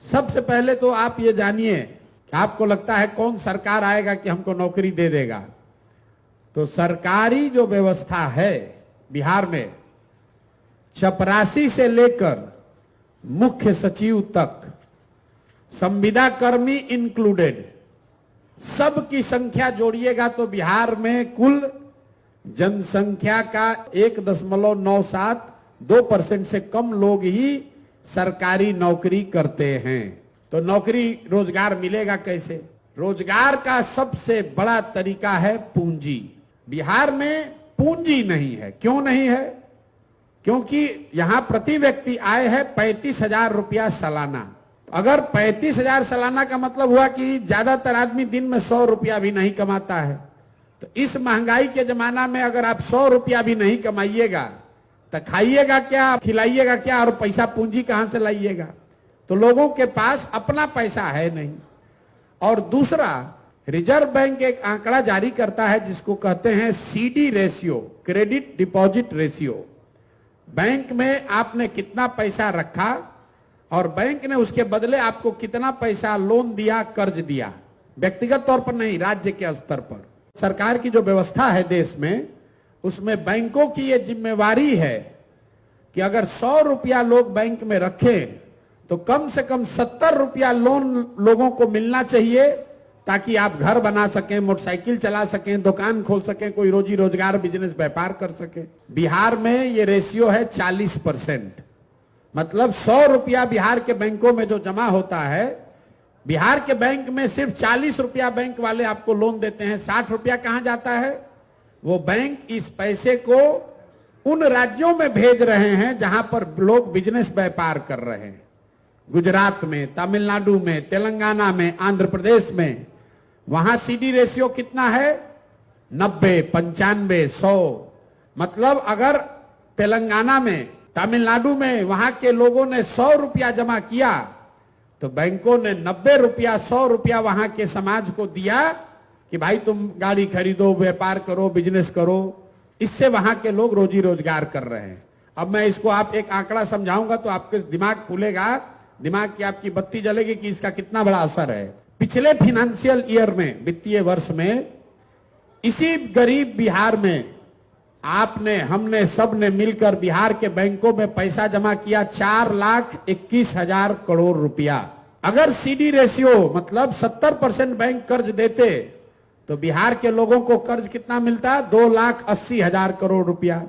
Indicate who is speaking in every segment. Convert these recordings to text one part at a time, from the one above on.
Speaker 1: सबसे पहले तो आप ये जानिए कि आपको लगता है कौन सरकार आएगा कि हमको नौकरी दे देगा। तो सरकारी जो व्यवस्था है बिहार में, चपरासी से लेकर मुख्य सचिव तक, संविदा कर्मी इंक्लूडेड, सबकी संख्या जोड़िएगा तो बिहार में कुल जनसंख्या का 1.972% से कम लोग ही सरकारी नौकरी करते हैं। तो नौकरी रोजगार मिलेगा कैसे? रोजगार का सबसे बड़ा तरीका है पूंजी। बिहार में पूंजी नहीं है। क्यों नहीं है? क्योंकि यहां प्रति व्यक्ति आय है 35,000 रुपया सालाना। अगर 35,000 सालाना का मतलब हुआ कि ज्यादातर आदमी दिन में 100 रुपया भी नहीं कमाता है। तो इस महंगाई के जमाना में अगर आप 100 रुपया भी नहीं कमाइएगा तो खाइएगा क्या, खिलाइएगा क्या, और पैसा पूंजी कहां से लाइएगा? तो लोगों के पास अपना पैसा है नहीं। और दूसरा, रिजर्व बैंक एक आंकड़ा जारी करता है जिसको कहते हैं CD ratio, credit deposit ratio. Bank में आपने कितना पैसा रखा और बैंक ने उसके बदले आपको कितना पैसा लोन दिया, कर्ज दिया, व्यक्तिगत तौर पर नहीं, राज्य के स्तर पर। सरकार की जो व्यवस्था है देश में, उसमें बैंकों की ये जिम्मेवारी है कि अगर 100 रुपया लोग बैंक में रखें तो कम से कम 70 रुपया लोन लोगों को मिलना चाहिए, ताकि आप घर बना सकें, मोटरसाइकिल चला सकें, दुकान खोल सकें, कोई रोजी रोजगार बिजनेस व्यापार कर सके। बिहार में ये रेशियो है 40%। मतलब 100 रुपया बिहार के बैंकों में जो जमा होता है, बिहार के बैंक में सिर्फ 40 रुपया बैंक वाले आपको लोन देते हैं। 60 रुपया कहां जाता है? वो बैंक इस पैसे को उन राज्यों में भेज रहे हैं जहां पर लोग बिजनेस व्यापार कर रहे हैं। गुजरात में, तमिलनाडु में, तेलंगाना में, आंध्र प्रदेश में। वहां सीडी रेशियो कितना है? 90, 95, 100। मतलब अगर तेलंगाना में, तमिलनाडु में वहां के लोगों ने 100 रुपया जमा किया तो बैंकों ने 90 रुपया, 100 रुपया वहां के समाज को दिया कि भाई तुम गाड़ी खरीदो, व्यापार करो, बिजनेस करो। इससे वहां के लोग रोजी रोजगार कर रहे हैं। अब मैं इसको आप एक आंकड़ा समझाऊंगा तो आपके दिमाग खुलेगा, दिमाग की आपकी बत्ती जलेगी कि इसका कितना बड़ा असर है। पिछले फाइनेंशियल ईयर में, वित्तीय वर्ष में, इसी गरीब बिहार में आपने, हमने, सब ने मिलकर बिहार के बैंकों में पैसा जमा किया 4,21,000 करोड़ रुपया। अगर सीडी रेशियो मतलब 70% बैंक कर्ज देते तो बिहार के लोगों को कर्ज कितना मिलता? 2,80,000 करोड़ रुपया।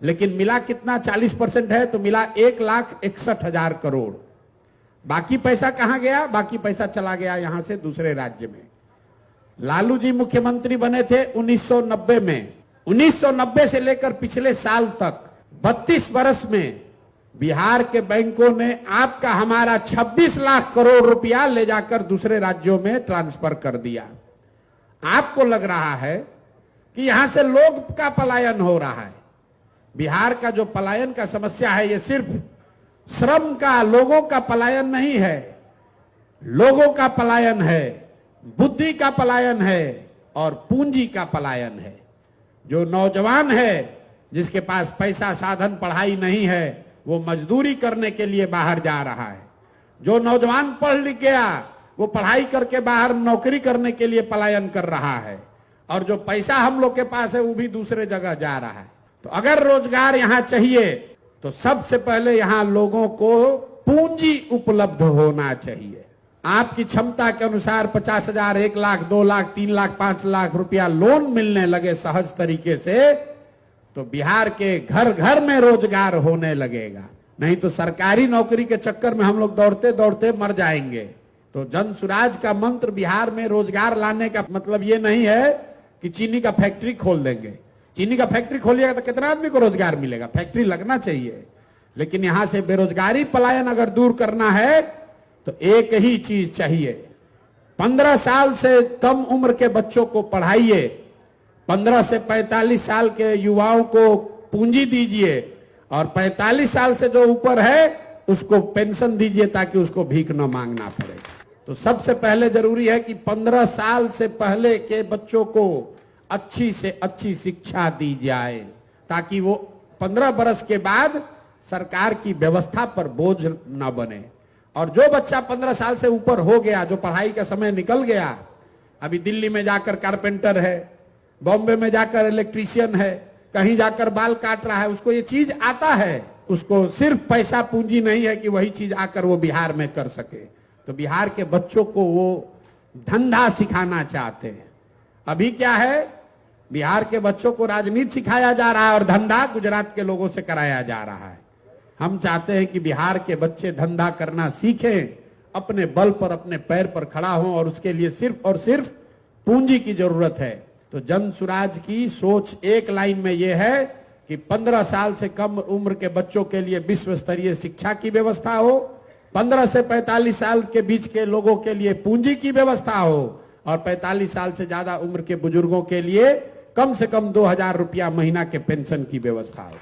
Speaker 1: लेकिन मिला कितना? 40% है तो मिला 1,61,000 करोड़। बाकी पैसा कहां गया? बाकी पैसा चला गया यहां से दूसरे राज्य में। लालू जी मुख्यमंत्री बने थे 1990 में। 1990 से लेकर पिछले साल तक 32 वर्ष में बिहार के बैंकों ने आपका, हमारा 26 लाख करोड़ रुपया ले जाकर दूसरे राज्यों में ट्रांसफर कर दिया। आपको लग रहा है कि यहां से लोग का पलायन हो रहा है। बिहार का जो पलायन का समस्या है, ये सिर्फ श्रम का, लोगों का पलायन नहीं है। लोगों का पलायन है, बुद्धि का पलायन है और पूंजी का पलायन है। जो नौजवान है जिसके पास पैसा, साधन, पढ़ाई नहीं है, वो मजदूरी करने के लिए बाहर जा रहा है। जो नौजवान पढ़ लिख गया वो पढ़ाई करके बाहर नौकरी करने के लिए पलायन कर रहा है। और जो पैसा हम लोग के पास है वो भी दूसरे जगह जा रहा है। तो अगर रोजगार यहां चाहिए तो सबसे पहले यहां लोगों को पूंजी उपलब्ध होना चाहिए। आपकी क्षमता के अनुसार 50,000, 1 लाख, 2 लाख, 3 लाख, 5 लाख रुपया लोन मिलने लगे सहज तरीके से तो बिहार के घर घर में रोजगार होने लगेगा। नहीं तो सरकारी नौकरी के चक्कर में हम लोग दौड़ते दौड़ते मर जाएंगे। तो जन सुराज का मंत्र बिहार में रोजगार लाने का मतलब ये नहीं है कि चीनी का फैक्ट्री खोल देंगे। चीनी का फैक्ट्री खोलिएगा तो कितना आदमी को रोजगार मिलेगा? फैक्ट्री लगना चाहिए। लेकिन यहां से बेरोजगारी पलायन अगर दूर करना है तो एक ही चीज चाहिए। 15 साल से कम उम्र के बच्चों को पढ़ाइए, 15 से 45 साल के युवाओं को पूंजी दीजिए और 45 साल से जो ऊपर है उसको पेंशन दीजिए ताकि उसको भीख न मांगना पड़े। तो सबसे पहले जरूरी है कि 15 साल से पहले के बच्चों को अच्छी से अच्छी शिक्षा दी जाए ताकि वो 15 बरस के बाद सरकार की व्यवस्था पर बोझ न बने। और जो बच्चा 15 साल से ऊपर हो गया, जो पढ़ाई का समय निकल गया, अभी दिल्ली में जाकर कारपेंटर है, बॉम्बे में जाकर इलेक्ट्रीशियन है, कहीं जाकर बाल काट रहा है, उसको ये चीज आता है, उसको सिर्फ पैसा पूंजी नहीं है कि वही चीज आकर वो बिहार में कर सके। तो बिहार के बच्चों को वो धंधा सिखाना चाहते हैं। अभी क्या है, बिहार के बच्चों को राजनीति सिखाया जा रहा है और धंधा गुजरात के लोगों से कराया जा रहा है। हम चाहते हैं कि बिहार के बच्चे धंधा करना सीखें, अपने बल पर अपने पैर पर खड़ा हों, और उसके लिए सिर्फ और सिर्फ पूंजी की जरूरत है। तो जन सुराज की सोच एक लाइन में यह है कि 15 साल से कम उम्र के बच्चों के लिए विश्व स्तरीय शिक्षा की व्यवस्था हो, 15 से 45 साल के बीच के लोगों के लिए पूंजी की व्यवस्था हो, और 45 साल से ज्यादा उम्र के बुजुर्गों के लिए कम से कम 2000 रुपया महीना के पेंशन की व्यवस्था हो।